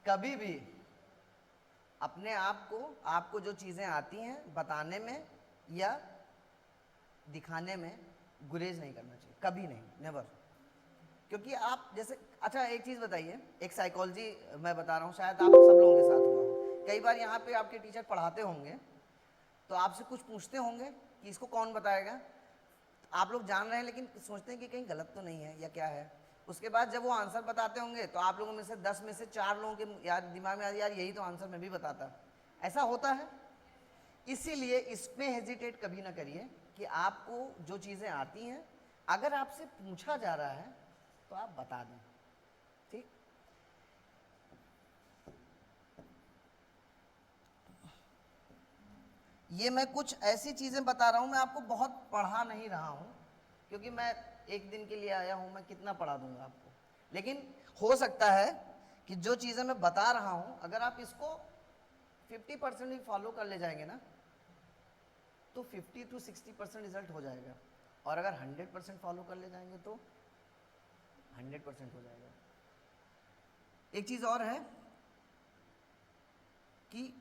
कभी भी अपने आप को, आपको जो चीज़ें आती हैं बताने में या दिखाने में गुरेज नहीं करना चाहिए, कभी नहीं, नेवर। क्योंकि आप जैसे, अच्छा एक चीज़ बताइए, एक साइकोलॉजी मैं बता रहा हूँ, शायद आप सब लोगों के साथ हुआ हो। कई बार यहाँ पे आपके टीचर पढ़ाते होंगे तो आपसे कुछ पूछते होंगे कि इसको कौन बताएगा, आप लोग जान रहे हैं लेकिन सोचते हैं कि कहीं गलत तो नहीं है या क्या है। उसके बाद जब वो आंसर बताते होंगे तो आप लोगों में से 10 में से 4 लोगों के यार दिमाग में यार यही तो आंसर मैं भी बताता। ऐसा होता है। इसीलिए इसमें हेजिटेट कभी ना करिए कि आपको जो चीज़ें आती हैं अगर आपसे पूछा जा रहा है तो आप बता दें, ठीक। ये मैं कुछ ऐसी चीज़ें बता रहा हूँ, मैं आपको बहुत पढ़ा नहीं रहा हूँ क्योंकि मैं एक दिन के लिए आया हूँ, मैं कितना पढ़ा दूंगा आपको। लेकिन हो सकता है कि जो चीज़ें मैं बता रहा हूँ अगर आप इसको 50% भी फॉलो कर ले जाएंगे ना तो 50 to 60% रिजल्ट हो जाएगा, और अगर 100% फॉलो कर ले जाएंगे तो 100% हो जाएगा। एक चीज़ और है कि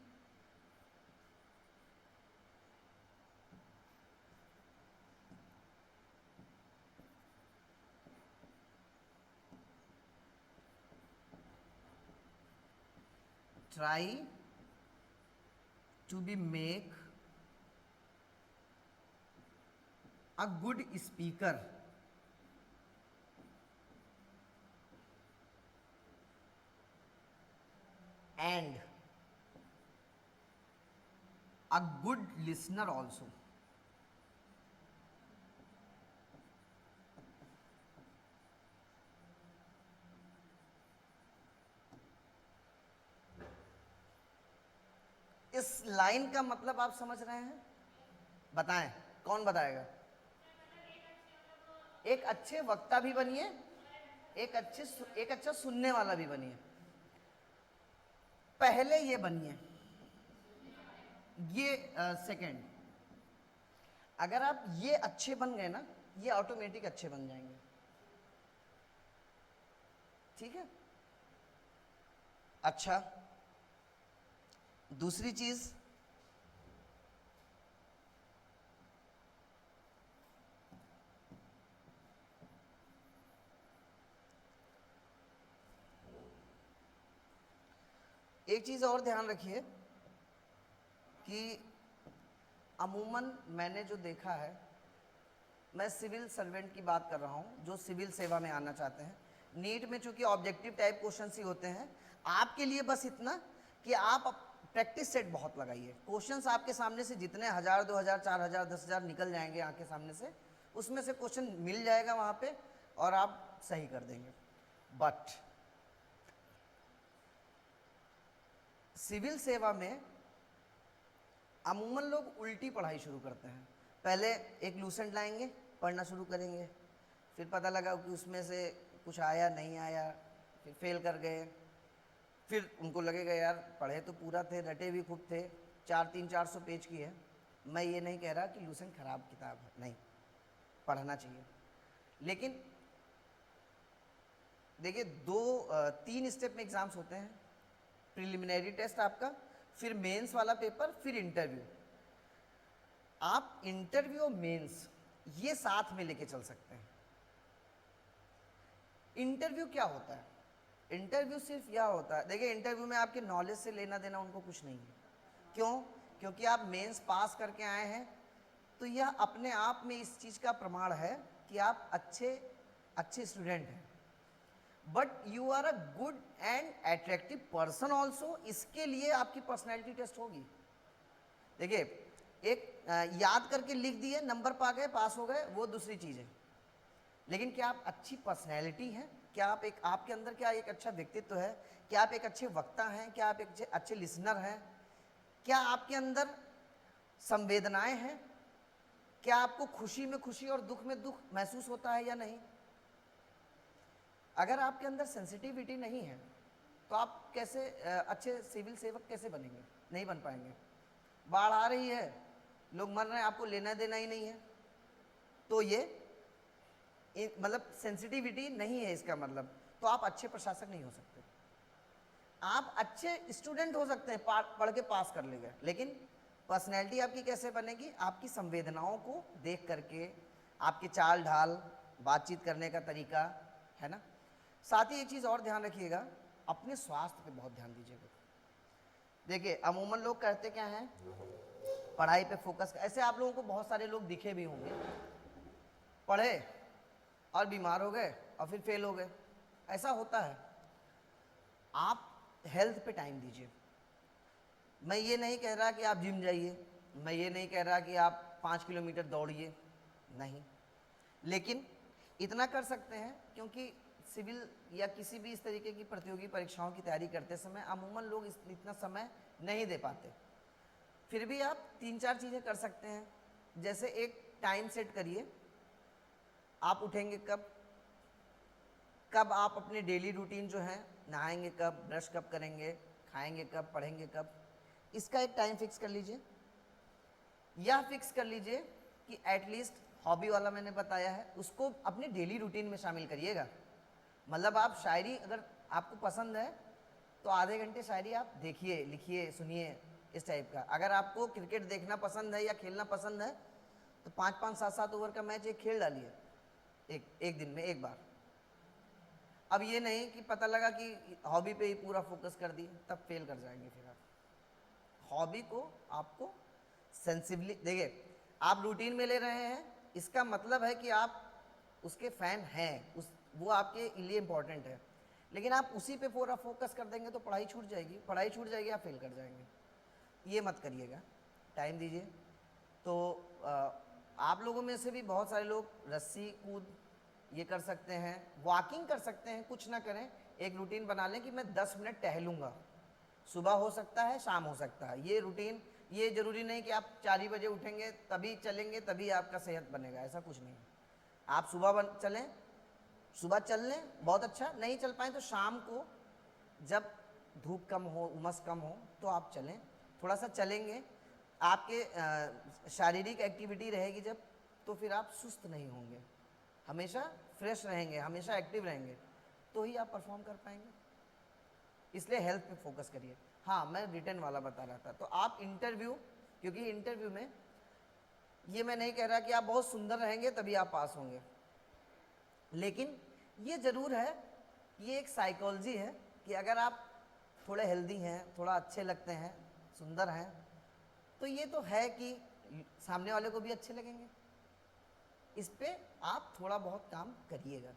try to be make a good speaker and a good listener also. इस लाइन का मतलब आप समझ रहे हैं? बताएं, कौन बताएगा? एक अच्छे वक्ता भी बनिए, एक अच्छा सुनने वाला भी बनिए। पहले ये बनिए, ये सेकंड। अगर आप ये अच्छे बन गए ना, ये ऑटोमेटिक अच्छे बन जाएंगे, ठीक है। अच्छा, दूसरी चीज, एक चीज और ध्यान रखिए कि अमूमन मैंने जो देखा है, मैं सिविल सर्वेंट की बात कर रहा हूँ जो सिविल सेवा में आना चाहते हैं। नीट में चूंकि ऑब्जेक्टिव टाइप क्वेश्चंस ही होते हैं, आपके लिए बस इतना कि आप प्रैक्टिस सेट बहुत लगाइए। क्वेश्चंस आपके सामने से जितने 1000, 2000, 4000, 10,000 निकल जाएंगे आंख के सामने से, उसमें से क्वेश्चन मिल जाएगा वहाँ पे और आप सही कर देंगे। बट सिविल सेवा में अमूमन लोग उल्टी पढ़ाई शुरू करते हैं। पहले एक लूसेंट लाएंगे, पढ़ना शुरू करेंगे, फिर पता लगा कि उसमें से कुछ आया नहीं आया, फिर फेल कर गए, फिर उनको लगेगा यार पढ़े तो पूरा थे, रटे भी खूब थे, 400 पेज की है। मैं ये नहीं कह रहा कि लूसेंट खराब किताब है, नहीं, पढ़ना चाहिए। लेकिन देखिए 3 स्टेप में एग्ज़ाम्स होते हैं, प्रिलिमिनरी टेस्ट आपका, फिर मेंस वाला पेपर, फिर इंटरव्यू। आप इंटरव्यू और मेंस ये साथ में लेके चल सकते हैं। इंटरव्यू क्या होता है? इंटरव्यू सिर्फ यह होता है, देखिए इंटरव्यू में आपके नॉलेज से लेना देना उनको कुछ नहीं है। क्यों? क्योंकि आप मेंस पास करके आए हैं, तो यह अपने आप में इस चीज़ का प्रमाण है कि आप अच्छे स्टूडेंट हैं। But you are a good and attractive person also, इसके लिए आपकी पर्सनैलिटी टेस्ट होगी। देखिए एक याद करके लिख दिए, नंबर पा गए, पास हो गए, वो दूसरी चीज़ है। लेकिन क्या आप अच्छी पर्सनैलिटी हैं? क्या आप आपके अंदर क्या एक अच्छा व्यक्तित्व है? क्या आप एक अच्छे वक्ता हैं? क्या आप एक अच्छे लिसनर हैं? क्या आपके अंदर संवेदनाएं हैं? क्या आपको खुशी में खुशी और दुख में दुख महसूस होता है या नहीं? अगर आपके अंदर सेंसिटिविटी नहीं है तो आप कैसे अच्छे सिविल सेवक कैसे बनेंगे? नहीं बन पाएंगे। बाढ़ आ रही है, लोग मर रहे हैं, आपको लेना देना ही नहीं है, तो ये मतलब सेंसिटिविटी नहीं है इसका मतलब, तो आप अच्छे प्रशासक नहीं हो सकते। आप अच्छे स्टूडेंट हो सकते हैं, पढ़ के पास कर लेंगे, लेकिन पर्सनैलिटी आपकी कैसे बनेगी? आपकी संवेदनाओं को देख करके, आपकी चाल ढाल, बातचीत करने का तरीका, है ना। साथ ही एक चीज़ और ध्यान रखिएगा, अपने स्वास्थ्य पे बहुत ध्यान दीजिएगा। देखिए अमूमन लोग कहते क्या हैं, पढ़ाई पे फोकस, ऐसे आप लोगों को बहुत सारे लोग दिखे भी होंगे, पढ़े और बीमार हो गए और फिर फेल हो गए, ऐसा होता है। आप हेल्थ पे टाइम दीजिए। मैं ये नहीं कह रहा कि आप जिम जाइए, मैं ये नहीं कह रहा कि आप 5 किलोमीटर दौड़िए, नहीं, लेकिन इतना कर सकते हैं, क्योंकि सिविल या किसी भी इस तरीके की प्रतियोगी परीक्षाओं की तैयारी करते समय अमूमन लोग इतना समय नहीं दे पाते। फिर भी आप 3-4 चीज़ें कर सकते हैं। जैसे एक टाइम सेट करिए, आप उठेंगे कब आप अपने डेली रूटीन जो है, नहाएंगे कब, ब्रश कब करेंगे, खाएंगे कब, पढ़ेंगे कब, इसका एक टाइम फिक्स कर लीजिए। यह फिक्स कर लीजिए कि एटलीस्ट हॉबी वाला मैंने बताया है, उसको अपने डेली रूटीन में शामिल करिएगा। मतलब आप शायरी अगर आपको पसंद है तो आधे घंटे शायरी आप देखिए, लिखिए, सुनिए, इस टाइप का। अगर आपको क्रिकेट देखना पसंद है या खेलना पसंद है तो 5-5, 7-7 ओवर का मैच एक खेल डालिए, एक दिन में एक बार। अब ये नहीं कि पता लगा कि हॉबी पे ही पूरा फोकस कर दिए, तब फेल कर जाएंगे। फिर आप हॉबी को आपको सेंसिबली देखिए, आप रूटीन में ले रहे हैं, इसका मतलब है कि आप उसके फैन हैं, वो आपके लिए इम्पोर्टेंट है। लेकिन आप उसी पे पूरा फोकस कर देंगे तो पढ़ाई छूट जाएगी, आप फेल कर जाएंगे। ये मत करिएगा, टाइम दीजिए। तो आप लोगों में से भी बहुत सारे लोग रस्सी कूद ये कर सकते हैं, वॉकिंग कर सकते हैं, कुछ ना करें, एक रूटीन बना लें कि मैं 10 मिनट टहलूँगा। सुबह हो सकता है, शाम हो सकता है, ये रूटीन। ये ज़रूरी नहीं कि आप 4 ही बजे उठेंगे तभी चलेंगे तभी आपका सेहत बनेगा, ऐसा कुछ नहीं। आप सुबह चलें, सुबह चल लें, बहुत अच्छा। नहीं चल पाएँ तो शाम को जब धूप कम हो, उमस कम हो, तो आप चलें, थोड़ा सा चलेंगे, आपके शारीरिक एक्टिविटी रहेगी जब, तो फिर आप सुस्त नहीं होंगे, हमेशा फ्रेश रहेंगे, हमेशा एक्टिव रहेंगे, तो ही आप परफॉर्म कर पाएंगे। इसलिए हेल्थ पे फोकस करिए। हाँ, मैं रिटर्न वाला बता रहा था, तो आप इंटरव्यू, क्योंकि इंटरव्यू में ये मैं नहीं कह रहा कि आप बहुत सुंदर रहेंगे तभी आप पास होंगे, लेकिन ये ज़रूर है, ये एक साइकोलॉजी है कि अगर आप थोड़े हेल्दी हैं, थोड़ा अच्छे लगते हैं, सुंदर हैं, तो ये तो है कि सामने वाले को भी अच्छे लगेंगे। इस पे आप थोड़ा बहुत काम करिएगा।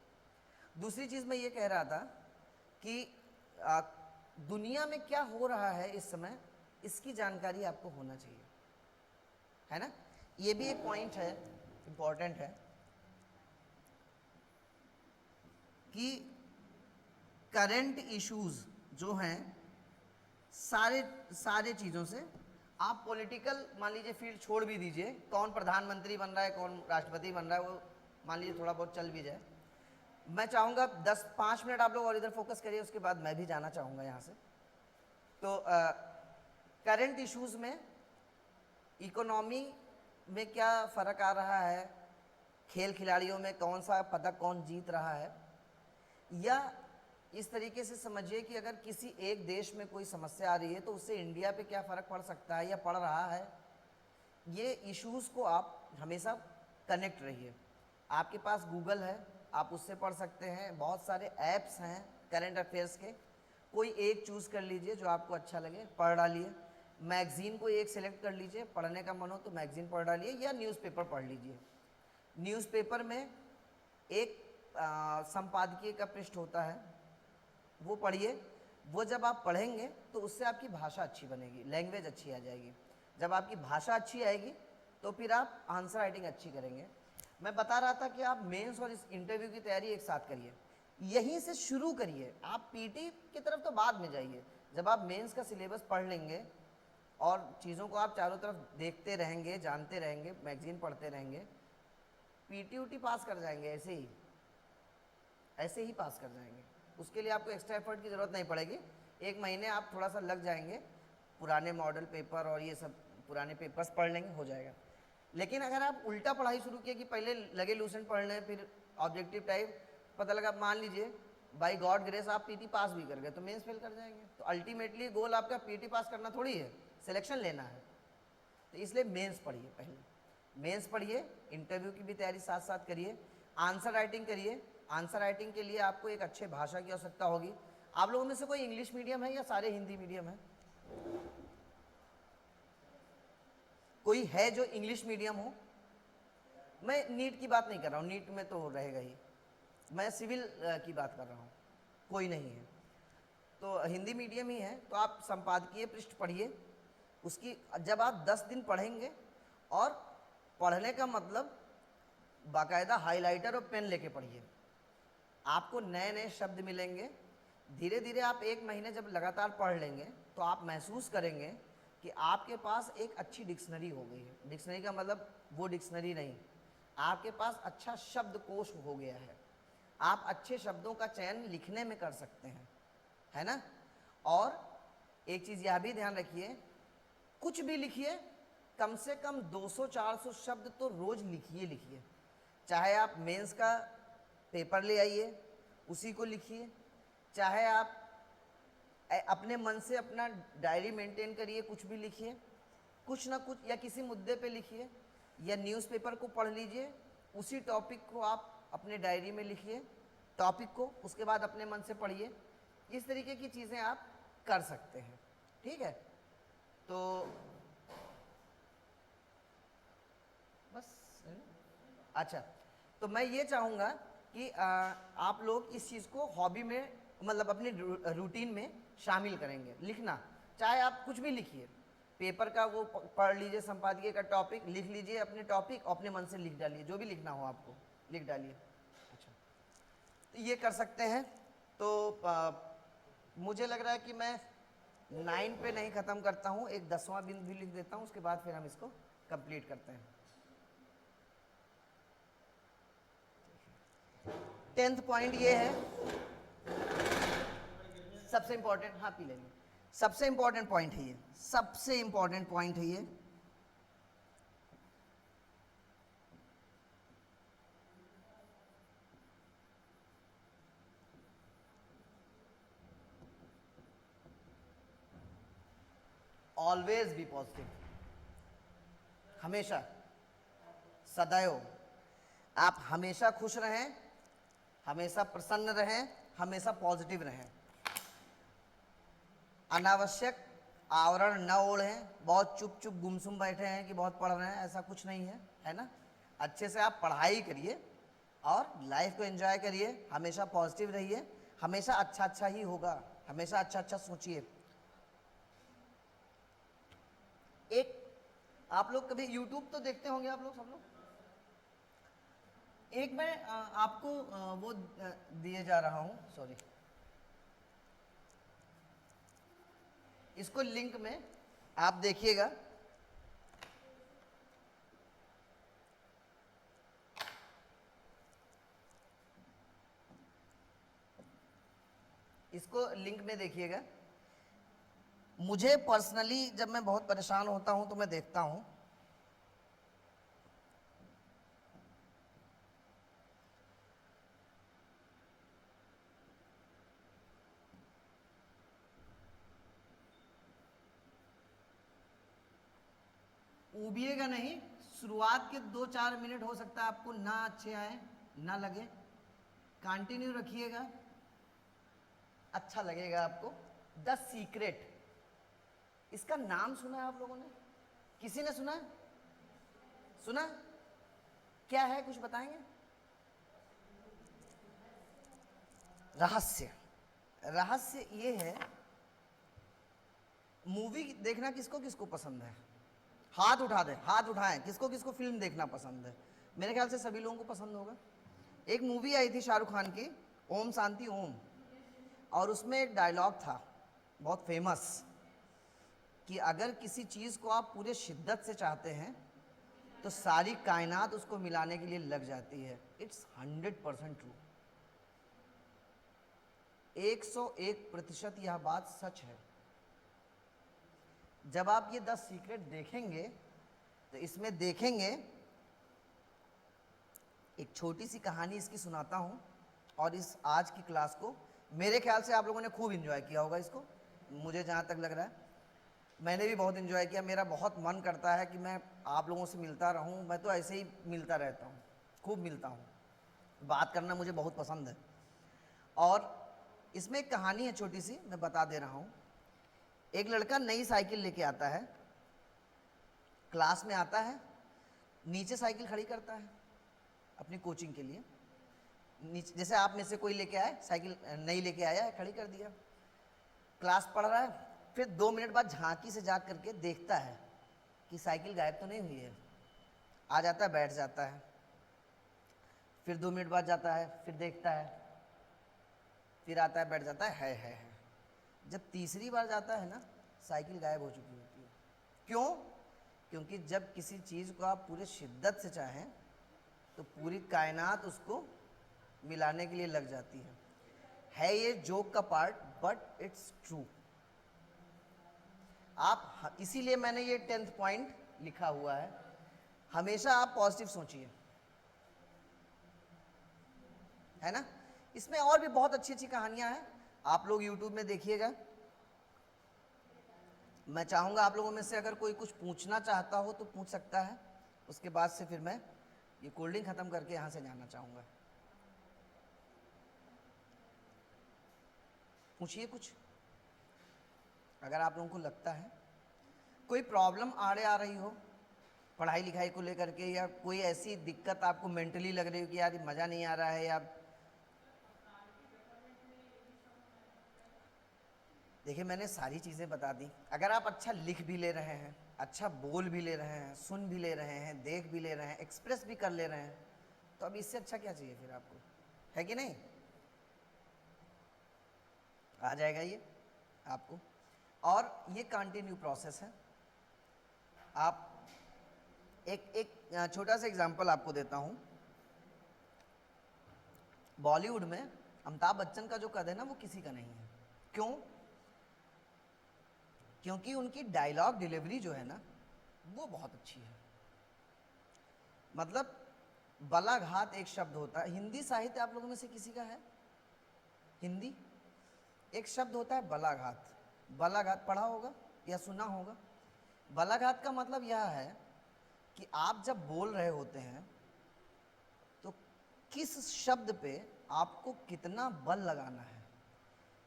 दूसरी चीज़ मैं ये कह रहा था कि दुनिया में क्या हो रहा है इस समय, इसकी जानकारी आपको होना चाहिए, है ना। ये भी एक पॉइंट है, इम्पॉर्टेंट है कि करंट इश्यूज जो हैं सारे चीज़ों से, आप पॉलिटिकल मान लीजिए फील्ड छोड़ भी दीजिए, कौन प्रधानमंत्री बन रहा है, कौन राष्ट्रपति बन रहा है, वो मान लीजिए थोड़ा बहुत चल भी जाए। मैं चाहूँगा 10-5 मिनट आप लोग और इधर फोकस करिए, उसके बाद मैं भी जाना चाहूँगा यहाँ से। तो करंट इश्यूज़ में इकोनॉमी में क्या फ़र्क आ रहा है, खेल खिलाड़ियों में कौन सा पदक कौन जीत रहा है, या इस तरीके से समझिए कि अगर किसी एक देश में कोई समस्या आ रही है तो उससे इंडिया पे क्या फ़र्क पड़ सकता है या पड़ रहा है। ये इश्यूज़ को आप हमेशा कनेक्ट रहिए। आपके पास गूगल है, आप उससे पढ़ सकते हैं, बहुत सारे ऐप्स हैं करंट अफेयर्स के, कोई एक चूज़ कर लीजिए जो आपको अच्छा लगे, पढ़ डालिए। मैगज़ीन को एक सेलेक्ट कर लीजिए, पढ़ने का मन हो तो मैगज़ीन पढ़ डालिए, या न्यूज़पेपर पढ़ लीजिए। न्यूज़पेपर में एक संपादकीय का पृष्ठ होता है, वो पढ़िए। वो जब आप पढ़ेंगे तो उससे आपकी भाषा अच्छी बनेगी, लैंग्वेज अच्छी आ जाएगी। जब आपकी भाषा अच्छी आएगी तो फिर आप आंसर राइटिंग अच्छी करेंगे। मैं बता रहा था कि आप मेंस और इस इंटरव्यू की तैयारी एक साथ करिए, यहीं से शुरू करिए। आप पीटी की तरफ तो बाद में जाइए। जब आप मेंस का सिलेबस पढ़ लेंगे और चीज़ों को आप चारों तरफ देखते रहेंगे, जानते रहेंगे, मैगज़ीन पढ़ते रहेंगे, पीटी उटी पास कर जाएंगे, ऐसे ही पास कर जाएंगे। उसके लिए आपको एक्स्ट्रा एफर्ट की ज़रूरत नहीं पड़ेगी। 1 महीने आप थोड़ा सा लग जाएंगे, पुराने मॉडल पेपर और ये सब पुराने पेपर्स पढ़ लेंगे, हो जाएगा। लेकिन अगर आप उल्टा पढ़ाई शुरू किए कि पहले लगे लूसेंट पढ़ लें, फिर ऑब्जेक्टिव टाइप, पता लगा मान लीजिए बाई गॉड ग्रेस आप पीटी पास भी कर गए तो मेंस फेल कर जाएंगे। तो अल्टीमेटली गोल आपका पीटी पास करना थोड़ी है, सिलेक्शन लेना है। तो इसलिए मेंस पढ़िए, पहले मेंस पढ़िए, इंटरव्यू की भी तैयारी साथ साथ करिए, आंसर राइटिंग करिए। आंसर राइटिंग के लिए आपको एक अच्छे भाषा की आवश्यकता होगी। आप लोगों में से कोई इंग्लिश मीडियम है या सारे हिंदी मीडियम है? कोई है जो इंग्लिश मीडियम हो? मैं नीट की बात नहीं कर रहा हूँ, नीट में तो रहेगा ही, मैं सिविल की बात कर रहा हूँ। कोई नहीं है तो हिंदी मीडियम ही है, तो आप संपादकीय पृष्ठ पढ़िए। उसकी जब आप 10 दिन पढ़ेंगे, और पढ़ने का मतलब बाकायदा हाइलाइटर और पेन लेके पढ़िए, आपको नए नए शब्द मिलेंगे। धीरे धीरे आप 1 महीने जब लगातार पढ़ लेंगे तो आप महसूस करेंगे कि आपके पास एक अच्छी डिक्शनरी हो गई है। डिक्शनरी का मतलब वो डिक्शनरी नहीं, आपके पास अच्छा शब्दकोश हो गया है। आप अच्छे शब्दों का चयन लिखने में कर सकते हैं, है ना। और एक चीज़ यह भी ध्यान रखिए, कुछ भी लिखिए, कम से कम 200-400 शब्द तो रोज़ लिखिए। चाहे आप मेंस का पेपर ले आइए, उसी को लिखिए, चाहे आप अपने मन से अपना डायरी मेंटेन करिए, कुछ भी लिखिए, कुछ ना कुछ, या किसी मुद्दे पे लिखिए, या न्यूज़पेपर को पढ़ लीजिए, उसी टॉपिक को आप अपने डायरी में लिखिए, टॉपिक को, उसके बाद अपने मन से पढ़िए। इस तरीके की चीज़ें आप कर सकते हैं, ठीक है। तो बस, अच्छा, तो मैं ये चाहूँगा कि आप लोग इस चीज़ को हॉबी में, मतलब अपने रूटीन में शामिल करेंगे। लिखना, चाहे आप कुछ भी लिखिए, पेपर का वो पढ़ लीजिए, संपादकीय का टॉपिक लिख लीजिए, अपने टॉपिक अपने मन से लिख डालिए, जो भी लिखना हो आपको लिख डालिए। अच्छा, तो ये कर सकते हैं। तो मुझे लग रहा है कि मैं 9 पे नहीं ख़त्म करता हूँ, एक 10वां बिंदु भी लिख देता हूँ, उसके बाद फिर हम इसको कंप्लीट करते हैं। 10th पॉइंट ये है, सबसे इंपॉर्टेंट, हाँ पी लेंगे, सबसे इंपॉर्टेंट पॉइंट है ये, सबसे इंपॉर्टेंट पॉइंट है ये। ऑलवेज बी पॉजिटिव, हमेशा, सदैव आप हमेशा खुश रहें, हमेशा प्रसन्न रहें, हमेशा पॉजिटिव रहें। अनावश्यक आवरण न ओढ़ें, बहुत चुप चुप गुमसुम बैठे हैं कि बहुत पढ़ रहे हैं, ऐसा कुछ नहीं है, है ना। अच्छे से आप पढ़ाई करिए और लाइफ को एंजॉय करिए, हमेशा पॉजिटिव रहिए, हमेशा अच्छा अच्छा ही होगा, हमेशा अच्छा अच्छा सोचिए। एक, आप लोग कभी यूट्यूब तो देखते होंगे आप लोग, सब लोग। एक मैं आपको वो दिए जा रहा हूँ, सॉरी, इसको लिंक में आप देखिएगा। इसको लिंक में देखिएगा। मुझे पर्सनली जब मैं बहुत परेशान होता हूं तो मैं देखता हूं, उबिएगा नहीं, शुरुआत के 2-4 मिनट हो सकता है आपको ना अच्छे आए, ना लगे, कंटिन्यू रखिएगा, अच्छा लगेगा आपको। द सीक्रेट, इसका नाम सुना है आप लोगों ने? किसी ने सुना है? सुना? क्या है, कुछ बताएंगे? रहस्य, रहस्य ये है, मूवी देखना किसको किसको पसंद है? हाथ उठा दें, हाथ उठाएं, किसको किसको फिल्म देखना पसंद है? मेरे ख्याल से सभी लोगों को पसंद होगा। एक मूवी आई थी शाहरुख खान की, ओम शांति ओम, और उसमें एक डायलॉग था बहुत फेमस कि अगर किसी चीज़ को आप पूरे शिद्दत से चाहते हैं तो सारी कायनात उसको मिलाने के लिए लग जाती है। इट्स 100% ट्रू, 101% यह बात सच है। जब आप ये 10 सीक्रेट देखेंगे तो इसमें देखेंगे, एक छोटी सी कहानी इसकी सुनाता हूँ। और इस आज की क्लास को मेरे ख्याल से आप लोगों ने खूब एंजॉय किया होगा इसको, मुझे जहाँ तक लग रहा है मैंने भी बहुत एंजॉय किया। मेरा बहुत मन करता है कि मैं आप लोगों से मिलता रहूं, मैं तो ऐसे ही मिलता रहता हूं, खूब मिलता हूं, बात करना मुझे बहुत पसंद है। और इसमें एक कहानी है छोटी सी, मैं बता दे रहा हूं। एक लड़का नई साइकिल लेके आता है, क्लास में आता है, नीचे साइकिल खड़ी करता है अपनी कोचिंग के लिए। नीचे जैसे आप में से कोई लेके आए, साइकिल नई लेके आया है, खड़ी कर दिया, क्लास पढ़ रहा है। फिर 2 मिनट बाद झांकी से जा करके देखता है कि साइकिल गायब तो नहीं हुई है, आ जाता है, बैठ जाता है। फिर 2 मिनट बाद जाता है, फिर देखता है, फिर आता है, बैठ जाता है। जब तीसरी बार जाता है ना, साइकिल गायब हो चुकी होती है। क्यों? क्योंकि जब किसी चीज़ को आप पूरे शिद्दत से चाहें तो पूरी कायनात उसको मिलाने के लिए लग जाती है ये जोक का पार्ट, बट इट्स ट्रू। आप इसीलिए मैंने ये 10th पॉइंट लिखा हुआ है, हमेशा आप पॉजिटिव सोचिए, है ना। इसमें और भी बहुत अच्छी अच्छी कहानियां हैं, आप लोग YouTube में देखिएगा। मैं चाहूंगा आप लोगों में से अगर कोई कुछ पूछना चाहता हो तो पूछ सकता है, उसके बाद से फिर मैं ये कोल्ड ड्रिंक खत्म करके यहां से जाना चाहूंगा। पूछिए कुछ, अगर आप लोगों को लगता है कोई प्रॉब्लम आड़े आ रही हो पढ़ाई लिखाई को लेकर के, या कोई ऐसी दिक्कत आपको मेंटली लग रही हो कि यार मज़ा नहीं आ रहा है, या देखिए मैंने सारी चीज़ें बता दी। अगर आप अच्छा लिख भी ले रहे हैं, अच्छा बोल भी ले रहे हैं, सुन भी ले रहे हैं, देख भी ले रहे हैं, एक्सप्रेस भी कर ले रहे हैं, तो अब इससे अच्छा क्या चाहिए फिर आपको, है कि नहीं। आ जाएगा ये आपको, और ये कंटिन्यू प्रोसेस है। आप एक छोटा सा एग्जांपल आपको देता हूँ। बॉलीवुड में अमिताभ बच्चन का जो कद है ना, वो किसी का नहीं है। क्यों? क्योंकि उनकी डायलॉग डिलीवरी जो है ना, वो बहुत अच्छी है। मतलब बलाघात एक शब्द होता है, हिंदी साहित्य आप लोगों में से किसी का है हिंदी? एक शब्द होता है बलाघात। बलाघात पढ़ा होगा या सुना होगा। बलाघात का मतलब यह है कि आप जब बोल रहे होते हैं तो किस शब्द पे आपको कितना बल लगाना है,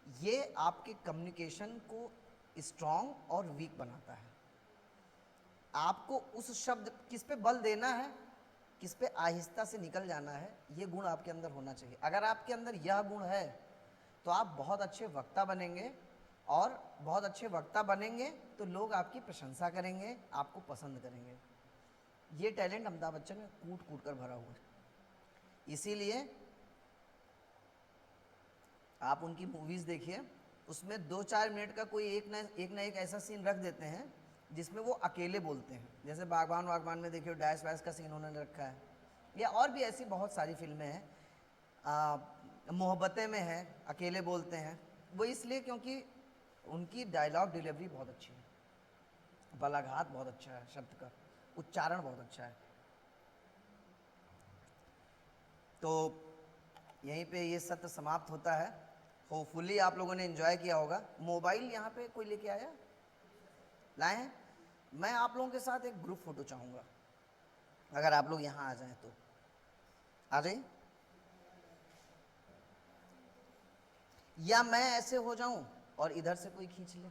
ये आपके कम्युनिकेशन को स्ट्रॉन्ग और वीक बनाता है। आपको उस शब्द किस पे बल देना है, किस पे आहिस्ता से निकल जाना है, ये गुण आपके अंदर होना चाहिए। अगर आपके अंदर यह गुण है तो आप बहुत अच्छे वक्ता बनेंगे, और बहुत अच्छे वक्ता बनेंगे तो लोग आपकी प्रशंसा करेंगे, आपको पसंद करेंगे। ये टैलेंट अमिताभ बच्चन में कूट कूट कर भरा हुआ है। इसीलिए आप उनकी मूवीज़ देखिए, उसमें 2-4 मिनट का कोई एक ना एक ऐसा सीन रख देते हैं जिसमें वो अकेले बोलते हैं। जैसे बागबान वागबान में देखिए डैश वैश का सीन उन्होंने रखा है, या और भी ऐसी बहुत सारी फिल्में हैं। मोहब्बतें में है, अकेले बोलते हैं। वो इसलिए क्योंकि उनकी डायलॉग डिलीवरी बहुत अच्छी है, बलाघात बहुत अच्छा है, शब्द का उच्चारण बहुत अच्छा है। तो यहीं पे ये सत्र समाप्त होता है। होपफुली आप लोगों ने एंजॉय किया होगा। मोबाइल यहाँ पे कोई लेके आया, लाए हैं? मैं आप लोगों के साथ एक ग्रुप फोटो चाहूँगा, अगर आप लोग यहाँ आ जाएं तो आ जाइए, या मैं ऐसे हो जाऊं और इधर से कोई खींच ले।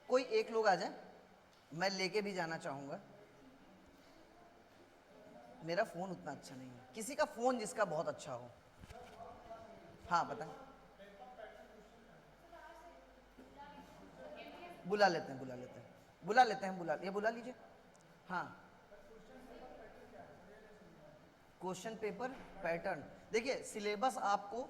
कोई एक लोग आ जाए, मैं लेके भी जाना चाहूँगा। मेरा फ़ोन उतना अच्छा नहीं है, किसी का फ़ोन जिसका बहुत अच्छा हो। हाँ बताएं। बुला लेते हैं, बुला लीजिए। हाँ, क्वेश्चन पेपर पैटर्न। देखिए सिलेबस आपको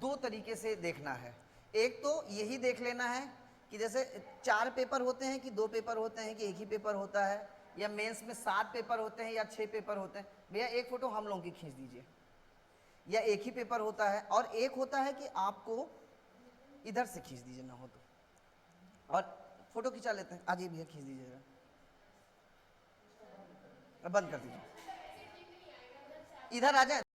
2 तरीके से देखना है। एक तो यही देख लेना है कि जैसे 4 पेपर होते हैं कि 2 पेपर होते हैं कि एक ही पेपर होता है, या मेंस में 7 पेपर होते हैं या 6 पेपर होते हैं। भैया एक फ़ोटो हम लोगों की खींच दीजिए, या एक ही पेपर होता है, और एक होता है कि आपको इधर से खींच दीजिए ना हो तो, और फोटो खिंचा लेते हैं। आज ये भैया खींच दीजिएगा, बंद कर दीजिए, इधर आ जाए।